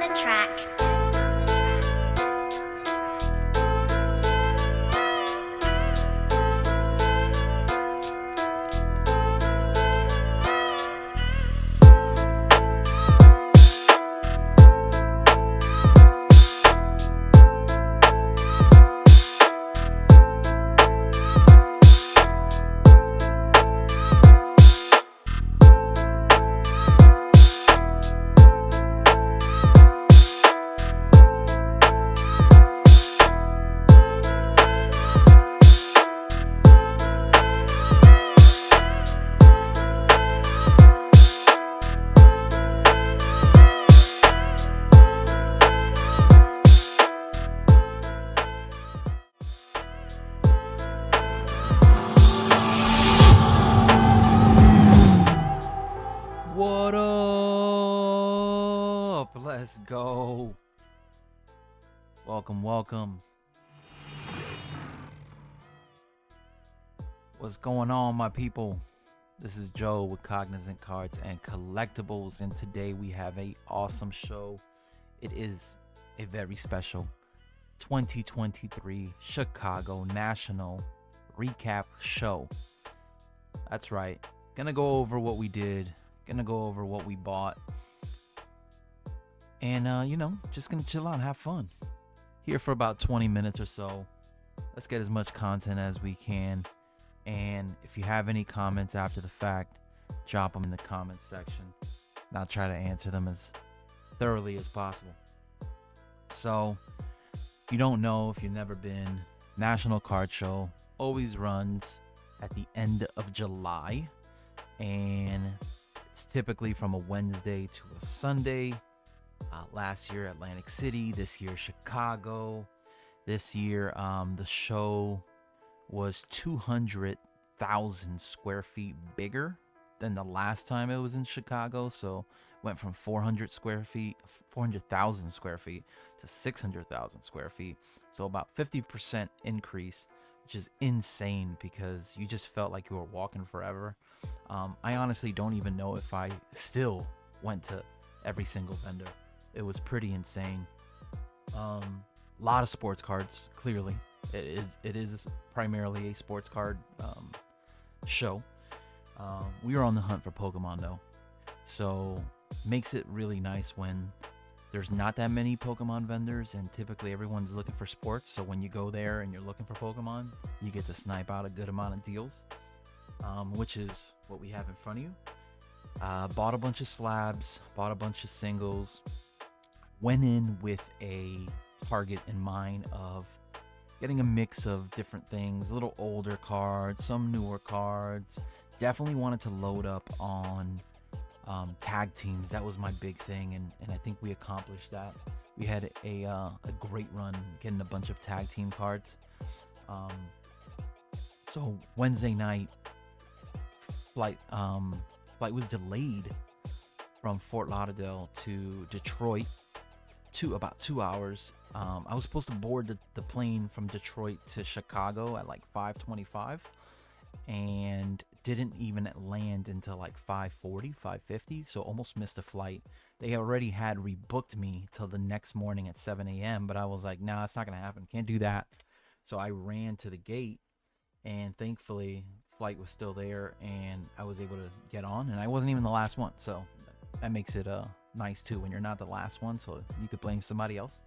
on the track. What up? Let's go. Welcome. What's going on, my people? This is Joe with Cognizant Cards and Collectibles, and today we have an awesome show. It is a very special 2023 Chicago National Recap Show. That's right. Gonna go over what we did. Gonna go over what we bought, and just gonna chill out and have fun here for about 20 minutes or so. Let's get as much content as we can, and if you have any comments after the fact, drop them in the comments section and I'll try to answer them as thoroughly as possible. So if you don't know, if you've never been, National Card Show always runs at the end of July, and it's typically from a Wednesday to a Sunday. Last year, Atlantic City. This year, Chicago. This year, the show was 200,000 square feet bigger than the last time it was in Chicago. So went from 400,000 square feet to 600,000 square feet. So about 50% increase, which is insane because you just felt like you were walking forever. I honestly don't even know if I still went to every single vendor. It was pretty insane. Lot of sports cards. Clearly, it is primarily a sports card show. We were on the hunt for Pokemon though, so makes it really nice when there's not that many Pokemon vendors, and typically everyone's looking for sports. So when you go there and you're looking for Pokemon, you get to snipe out a good amount of deals, which is what we have in front of you. Bought a bunch of slabs, bought a bunch of singles, went in with a target in mind of getting a mix of different things, a little older cards, some newer cards. Definitely wanted to load up on tag teams. That was my big thing, and I think we accomplished that. We had a great run getting a bunch of tag team cards. So Wednesday night, flight was delayed from Fort Lauderdale to Detroit to about 2 hours. I was supposed to board the plane from Detroit to Chicago at like 5:25, and didn't even land until like 5:40, 5:50, so almost missed a flight. They already had rebooked me till the next morning at 7 a.m., but I was like, nah, it's not gonna happen, can't do that. So I ran to the gate, and thankfully flight was still there and I was able to get on, and I wasn't even the last one, so that makes it nice too when you're not the last one, so you could blame somebody else.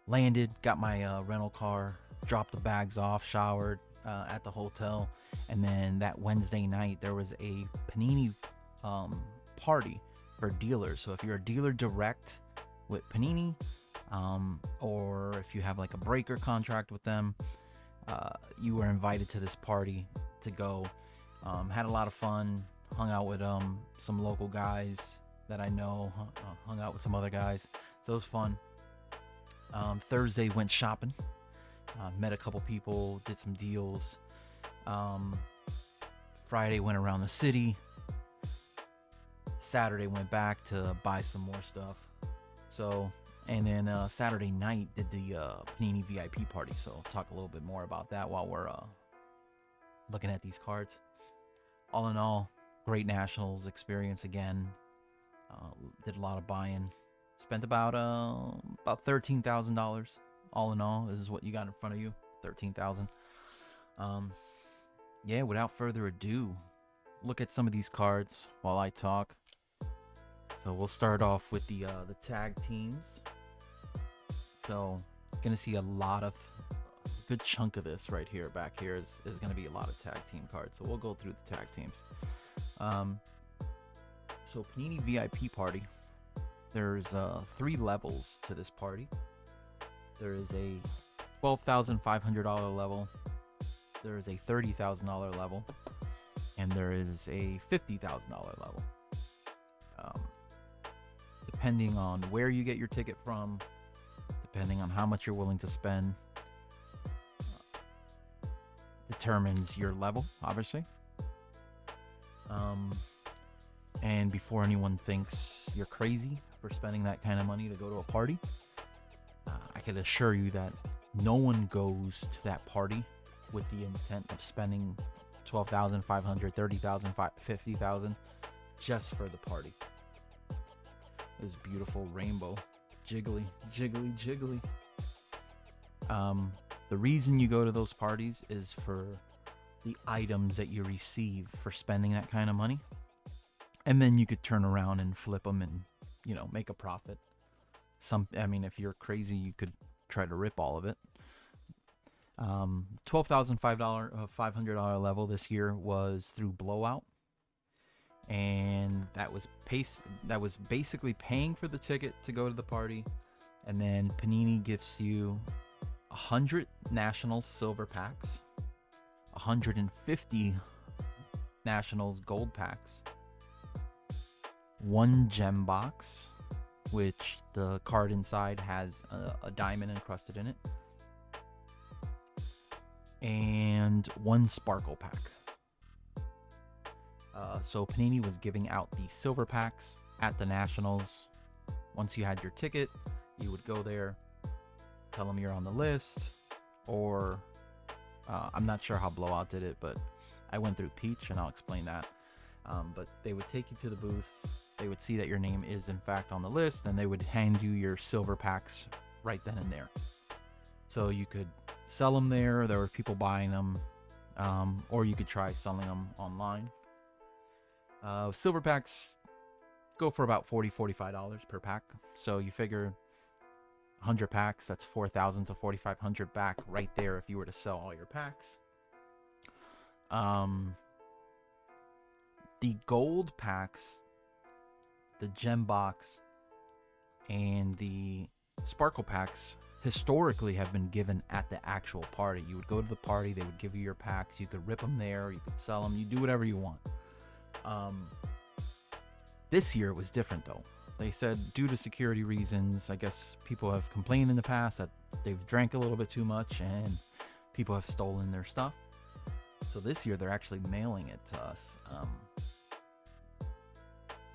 Landed, got my rental car, dropped the bags off, showered at the hotel, and then that Wednesday night there was a Panini party for dealers. So if you're a dealer direct with Panini, or if you have like a breaker contract with them, you were invited to this party to go. Had a lot of fun, hung out with some local guys that I know, hung out with some other guys, so it was fun. Thursday went shopping, met a couple people, did some deals. Friday went around the city. Saturday went back to buy some more stuff. So, and then Saturday night did the Panini VIP party. So I'll talk a little bit more about that while we're looking at these cards. All in all, great Nationals experience again. Did a lot of buying. Spent about $13,000 all in all. This is what you got in front of you, 13,000. Yeah. Without further ado, look at some of these cards while I talk. So we'll start off with the tag teams. So gonna see a lot of good chunk of this right here. Back here is gonna be a lot of tag team cards. So we'll go through the tag teams. So Panini VIP party. There's 3 levels to this party. There is a $12,500 level. There is a $30,000 level, and there is a $50,000 level. Depending on where you get your ticket from, depending on how much you're willing to spend, determines your level, obviously. And before anyone thinks you're crazy for spending that kind of money to go to a party, I can assure you that no one goes to that party with the intent of spending $12,500, $30,000, $50,000 just for the party. This beautiful rainbow, jiggly, jiggly, jiggly. The reason you go to those parties is for the items that you receive for spending that kind of money. And then you could turn around and flip them and, make a profit. If you're crazy, you could try to rip all of it. $12,500 level this year was through Blowout. And that was basically paying for the ticket to go to the party. And then Panini gives you 100 Nationals silver packs, 150 Nationals gold packs, 1 gem box, which the card inside has a diamond encrusted in it, and 1 sparkle pack. So Panini was giving out the silver packs at the Nationals. Once you had your ticket, you would go there, tell them you're on the list, or I'm not sure how Blowout did it, but I went through Peach, and I'll explain that. But they would take you to the booth. They would see that your name is in fact on the list, and they would hand you your silver packs right then and there. So you could sell them there. There were people buying them, or you could try selling them online. Silver packs go for about $40, $45 per pack. So you figure 100 packs, that's $4,000 to $4,500 back right there if you were to sell all your packs. The gold packs, the gem box, and the sparkle packs historically have been given at the actual party. You would go to the party, they would give you your packs, you could rip them there, you could sell them, you do whatever you want. This year it was different though. They said due to security reasons, I guess people have complained in the past that they've drank a little bit too much and people have stolen their stuff. So this year they're actually mailing it to us.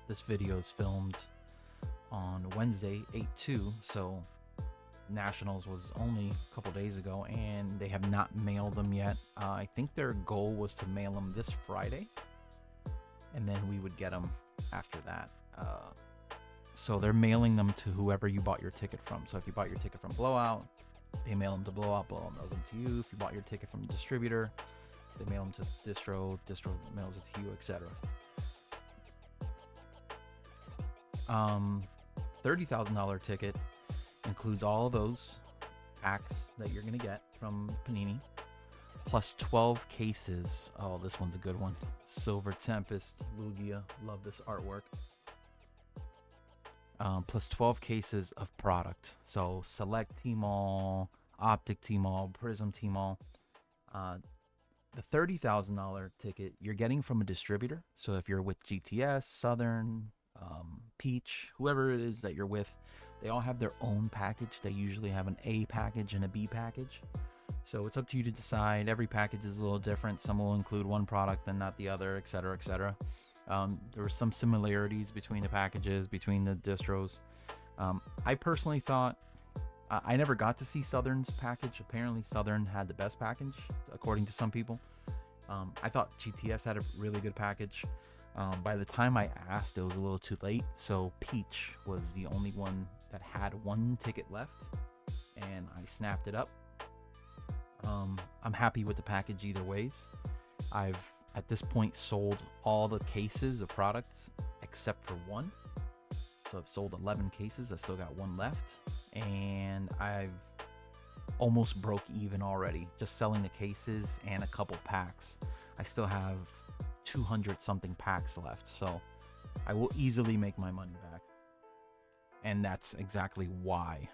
This video is filmed on Wednesday, 8/2, so Nationals was only a couple days ago, and they have not mailed them yet. I think their goal was to mail them this Friday, and then we would get them after that. So they're mailing them to whoever you bought your ticket from. So if you bought your ticket from Blowout, they mail them to Blowout, Blowout mails them to you. If you bought your ticket from a distributor, they mail them to Distro, Distro mails it to you, etc. $30,000 ticket includes all of those packs that you're going to get from Panini, plus 12 cases. Oh, this one's a good one. Silver Tempest, Lugia. Love this artwork. Plus 12 cases of product. So Select T-Mall, Optic T-Mall, Prism T-Mall. The $30,000 ticket you're getting from a distributor. So if you're with GTS, Southern, Peach, whoever it is that you're with, they all have their own package. They usually have an A package and a B package. So it's up to you to decide. Every package is a little different. Some will include one product and not the other, etc., etc. There were some similarities between the packages, between the distros. I personally thought, I never got to see Southern's package. Apparently Southern had the best package, according to some people. I thought GTS had a really good package. By the time I asked, it was a little too late, so Peach was the only one that had one ticket left, and I snapped it up. I'm happy with the package either ways. I've at this point sold all the cases of products except for one. So I've sold 11 cases. I still got one left, and I've almost broke even already just selling the cases and a couple packs. I still have 200 something packs left, so I will easily make my money back. And that's exactly why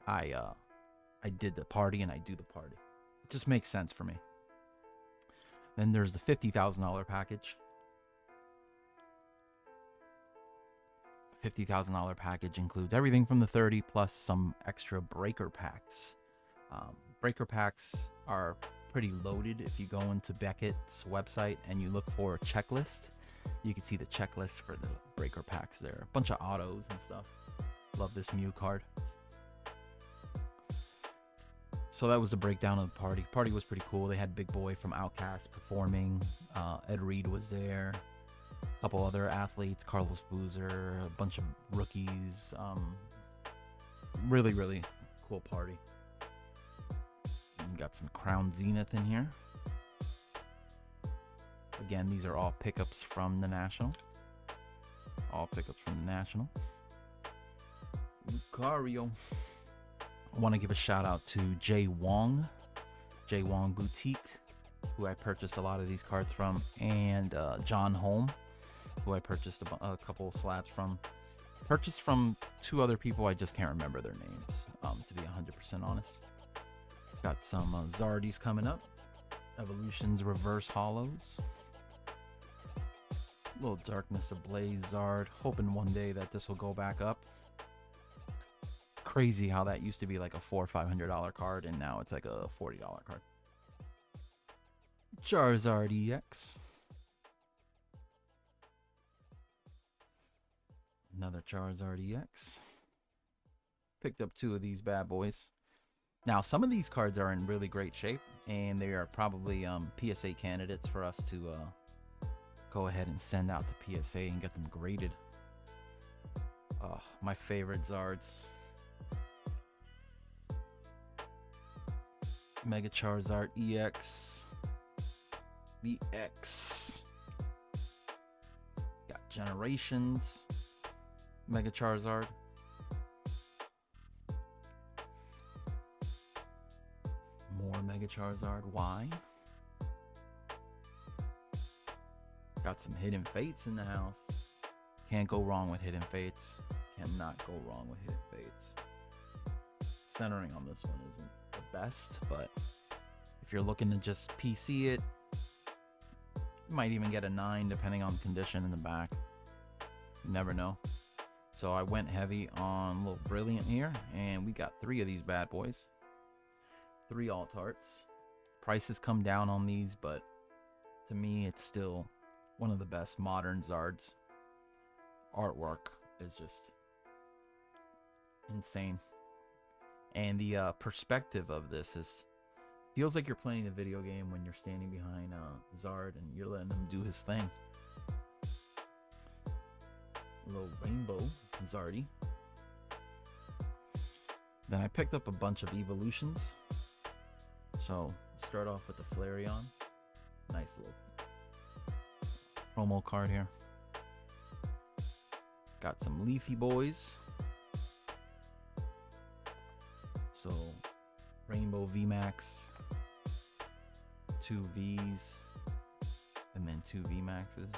I did the party and I do the party. It just makes sense for me. Then there's the $50,000 package. $50,000 package includes everything from the 30 plus some extra breaker packs. Breaker packs are pretty loaded. If you go into Beckett's website and you look for a checklist, you can see the checklist for the breaker packs there. A bunch of autos and stuff. Love this Mew card. So that was the breakdown of the party. Party was pretty cool. They had Big Boy from Outkast performing. Ed Reed was there. A couple other athletes, Carlos Boozer, a bunch of rookies. Really, really cool party. And got some Crown Zenith in here. Again, these are all pickups from the National. All pickups from the National. Lucario. I want to give a shout out to Jay Wong Boutique, who I purchased a lot of these cards from, and John Holm, who I purchased a couple of slabs from. Purchased from two other people, I just can't remember their names, to be 100% honest. Got some Zardis coming up. Evolutions Reverse Hollows. Little Darkness Ablaze Zard. Hoping one day that this will go back up. Crazy how that used to be like a $400 or $500 card, and now it's like a $40 card. Charizard EX. Another Charizard EX. Picked up two of these bad boys. Now, some of these cards are in really great shape, and they are probably PSA candidates for us to go ahead and send out to PSA and get them graded. My favorite Zards. Mega Charizard EX. VX. Got Generations. Mega Charizard. More Mega Charizard. Why? Got some Hidden Fates in the house. Can't go wrong with Hidden Fates. Cannot go wrong with Hidden Fates. Centering on this one isn't the best, but if you're looking to just PC it, you might even get a 9 depending on condition in the back. You never know. So I went heavy on a little Brilliant here, and we got 3 of these bad boys. 3 alt arts. Prices come down on these, but to me it's still one of the best modern Zards. Artwork is just insane. And the perspective of this feels like you're playing a video game when you're standing behind Zard and you're letting him do his thing. A little Rainbow Zardy. Then I picked up a bunch of evolutions. So start off with the Flareon. Nice little promo card here. Got some Leafy Boys. So Rainbow VMAX, 2 Vs, and then 2 VMAXs.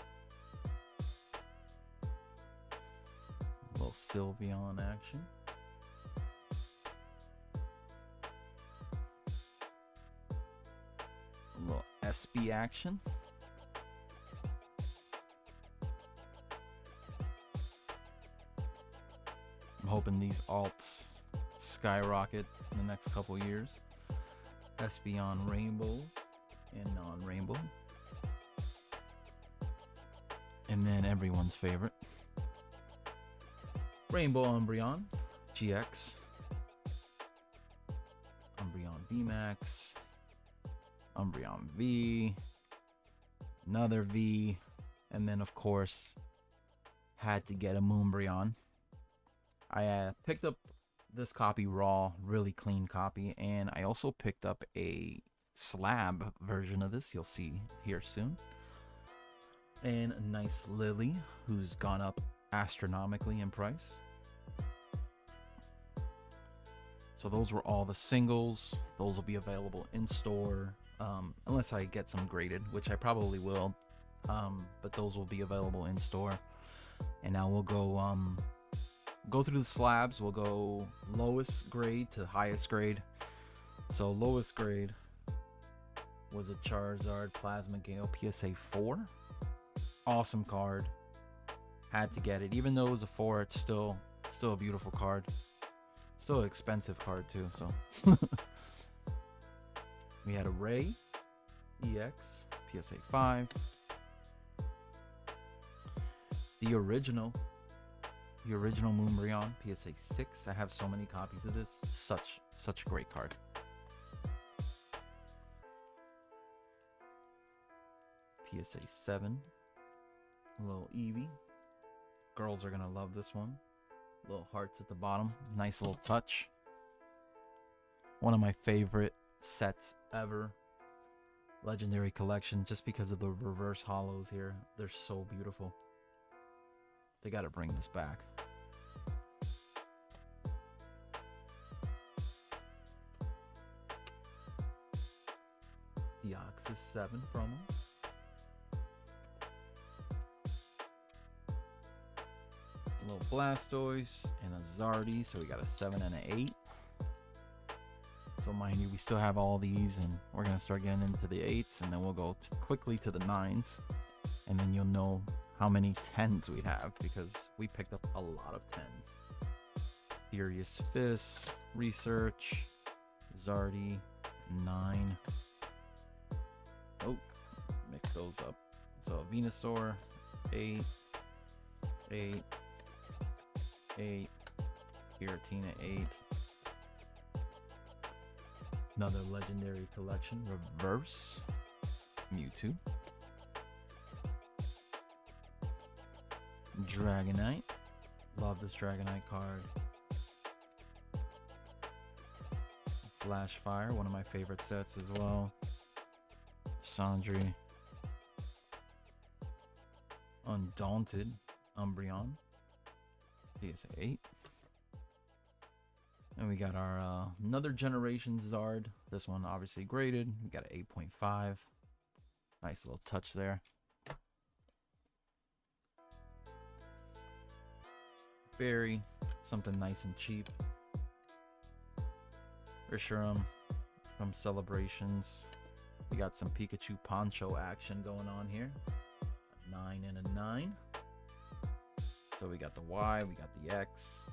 A little Sylveon action. A little SB action. I'm hoping these alts skyrocket in the next couple years. SB on Rainbow and non-Rainbow. And then everyone's favorite, Rainbow Umbreon GX. Umbreon VMAX. Umbreon V. Another V. And then, of course, had to get a Moonbryon. I picked up this copy raw, really clean copy, and I also picked up a slab version of this. You'll see here soon. And a nice Lily, who's gone up astronomically in price. So those were all the singles. Those will be available in store, unless I get some graded, which I probably will. But those will be available in store. And now we'll go through the slabs. We'll go lowest grade to highest grade. So lowest grade was a Charizard Plasma Gale PSA 4. Awesome card. Had to get it. Even though it was a 4, it's still a beautiful card. Still an expensive card too, so. We had a Ray EX PSA 5. The original Moonbryon PSA 6. I have so many copies of this. Such a great card. PSA 7. Little Eevee. Girls are gonna love this one. Little hearts at the bottom. Nice little touch. One of my favorite sets ever. Legendary collection, just because of the reverse hollows here. They're so beautiful. They gotta bring this back. Deoxys 7 promo. A little Blastoise and a Zardy, so we got a 7 and an 8. So mind you, we still have all these, and we're gonna start getting into the 8s, and then we'll go quickly to the 9s, and then you'll know how many 10s we have, because we picked up a lot of 10s. Furious Fist, Research, Zardy, 9. Oh, mix those up. So Venusaur, 8, 8, 8, Giratina 8. Another legendary collection, reverse Mewtwo. Dragonite. Love this Dragonite card. Flashfire, one of my favorite sets as well. Sandry. Undaunted Umbreon. PSA 8. And we got our another generation Zard. This one obviously graded. We got an 8.5. Nice little touch there. Berry, something nice and cheap. Reshiram from Celebrations. We got some Pikachu Poncho action going on here. 9 and a 9. So we got the Y, we got the X.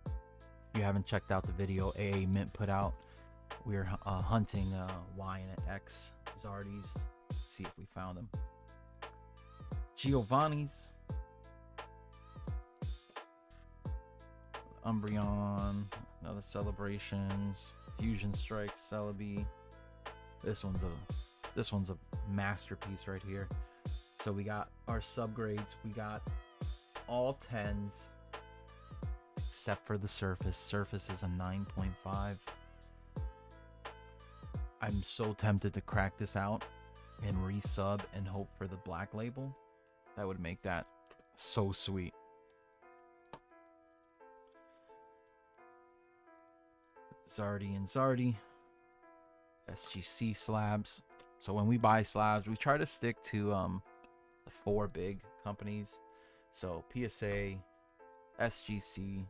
If you haven't checked out the video AA Mint put out, we're hunting Y and an X Zardys. See if we found them. Giovanni's. Umbreon, another Celebrations, Fusion Strike, Celebi. This one's a masterpiece right here. So we got our subgrades. We got all 10s except for the Surface. Surface is a 9.5. I'm so tempted to crack this out and resub and hope for the black label. That would make that so sweet. Zardy and Zardy. SGC slabs. So when we buy slabs, we try to stick to the 4 big companies. So PSA, SGC,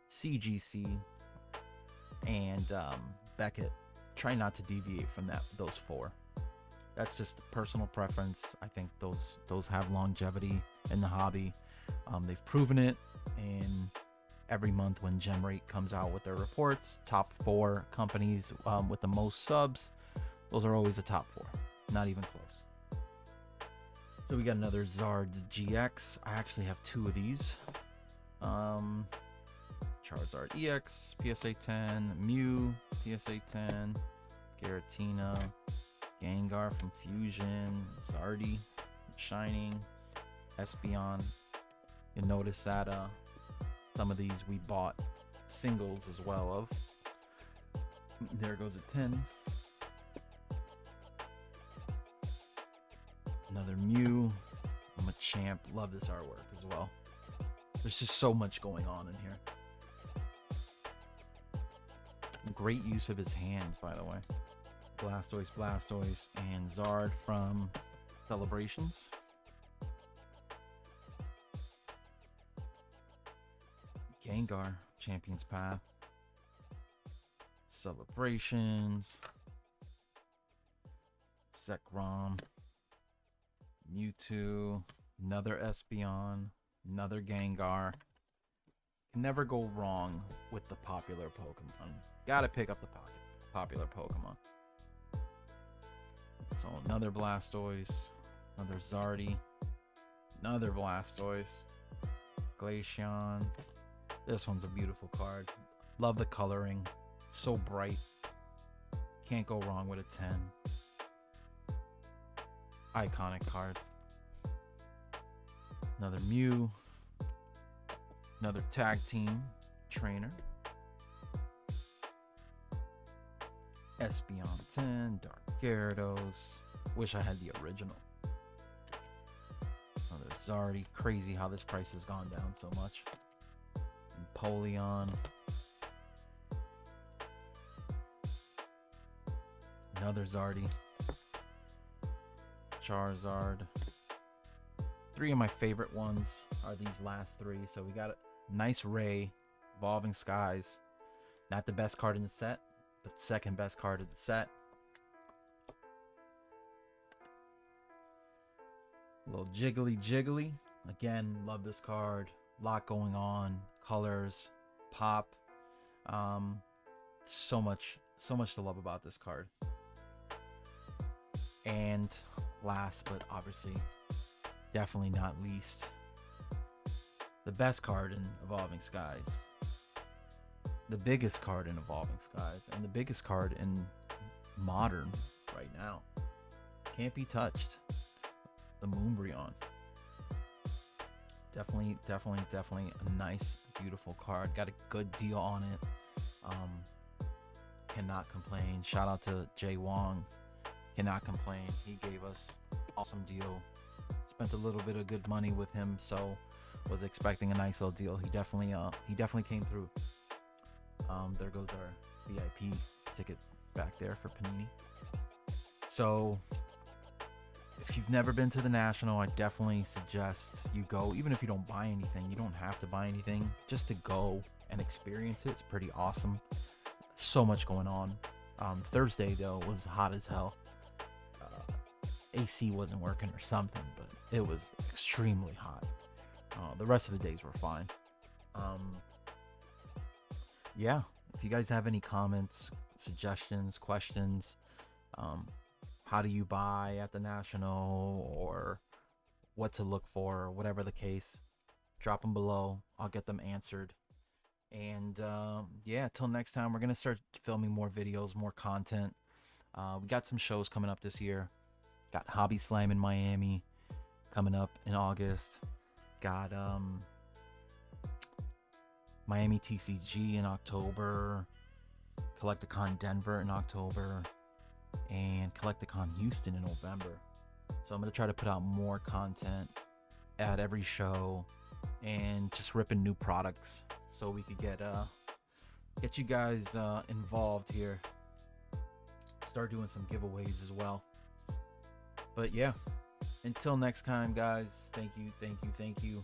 CGC, and Beckett. Try not to deviate from those 4. That's just a personal preference. I think those have longevity in the hobby. They've proven it, and every month when GemRate comes out with their reports, top 4 companies with the most subs, those are always the top 4. Not even close. So we got another Zard's GX. I actually have 2 of these. Charizard EX, PSA 10, Mew, PSA 10, Giratina, Gengar from Fusion, Zardy, Shining, Espeon. You'll notice that some of these we bought singles as well of. There goes a 10. Another Mew. I'm a champ. Love this artwork as well. There's just so much going on in here. Great use of his hands, by the way. Blastoise, and Zard from Celebrations. Gengar, Champion's Path. Celebrations. Zekrom. Mewtwo. Another Espeon. Another Gengar. Can never go wrong with the popular Pokemon. Gotta pick up the popular Pokemon. So another Blastoise. Another Zardy. Another Blastoise. Glaceon. This one's a beautiful card. Love the coloring. So bright. Can't go wrong with a 10. Iconic card. Another Mew. Another tag team trainer. Espeon 10. Dark Gyarados. Wish I had the original. Another Zardy. Crazy how this price has gone down so much. Empoleon. Another Zardy. Charizard. Three of my favorite ones are these last three. So we got a nice Ray, Evolving Skies. Not the best card in the set, but second best card in the set. A little Jiggly. Again, love this card. Lot going on. Colors, pop. So much to love about this card. And last, but obviously definitely not least, the best card in Evolving Skies, the biggest card in Evolving Skies, and the biggest card in Modern right now. Can't be touched. The Moonbreon. Definitely a nice, beautiful card. Got a good deal on it. Cannot complain. Shout out to Jay Wong. Cannot complain. He gave us awesome deal. Spent a little bit of good money with him, so was expecting a nice little deal. He definitely came through. There goes our VIP ticket back there for Panini. So if you've never been to the National, I definitely suggest you go. Even if you don't buy anything, you don't have to buy anything. Just to go and experience it, it's pretty awesome. So much going on. Thursday though was hot as hell. AC wasn't working or something, but it was extremely hot. The rest of the days were fine. Yeah, if you guys have any comments, suggestions, questions, how do you buy at the National, or what to look for, or whatever the case, drop them below. I'll get them answered. And yeah, till next time, we're gonna start filming more videos, more content. We got some shows coming up this year. Got Hobby Slam in Miami coming up in August. Got Miami TCG in October. Collecticon Denver in October. And Collecticon Houston in November. So I'm going to try to put out more content at every show and just ripping new products so we could get you guys involved here. Start doing some giveaways as well. But yeah, until next time, guys, thank you.